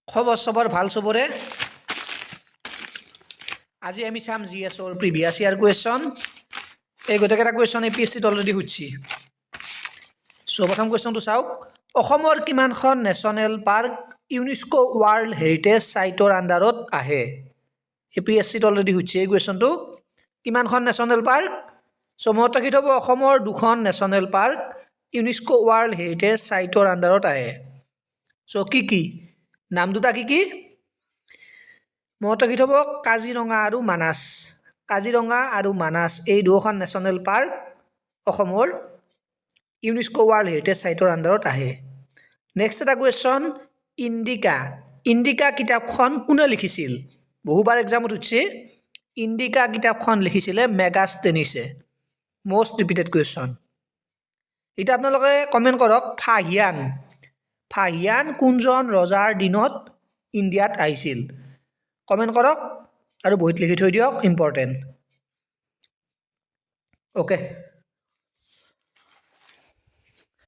খবৰ চবৰ ভাল চবৰে আজি আমি চাম জিএছৰ প্ৰিভিয়াছ ইয়াৰ কুৱেশ্যন এই গোটেইকেইটা কুৱেশ্যন APSCত অলৰেডি সুধিছি সো প্ৰথম কুৱেশ্যনটো চাওক অসমৰ কিমানখন national park UNESCO world heritage সাইটৰ আন্ডাৰত আহে APSCত অলৰেডি সুধিছি এই কুৱেশ্যনটো কিমানখন নেশ্যনেল পাৰ্ক সো মনত ৰাখি থব অসমৰ দুখন national park UNESCO world heritage সাইটৰ আন্ডাৰত আহে সো কি নাম দুটা কি মনত ৰাখি থব কাজিৰঙা আৰু মানাস এই দুখন নেশ্যনেল পাৰ্ক অসমৰ ইউনেস্কো ৱৰ্ল্ড হেৰিটেজ সাইটৰ আন্ডাৰত আহে নেক্সট এটা কুৱেশ্যন ইণ্ডিকা কিতাপখন কোনে লিখিছিল বহুবাৰ এক্সামত উঠছে ইণ্ডিকা কিতাপখন লিখিছিলে মেগাষ্টেনিছে মোষ্ট ৰিপিটেড কুৱেশ্যন এটা আপোনালোকে কমেন্ট কৰক ফাহিয়ান কোনজন ৰজাৰ দিনত ইণ্ডিয়াত আহিছিল কমেন্ট কৰক আৰু বহিত লিখি থৈ দিয়ক ইম্পৰ্টেন্ট ওকে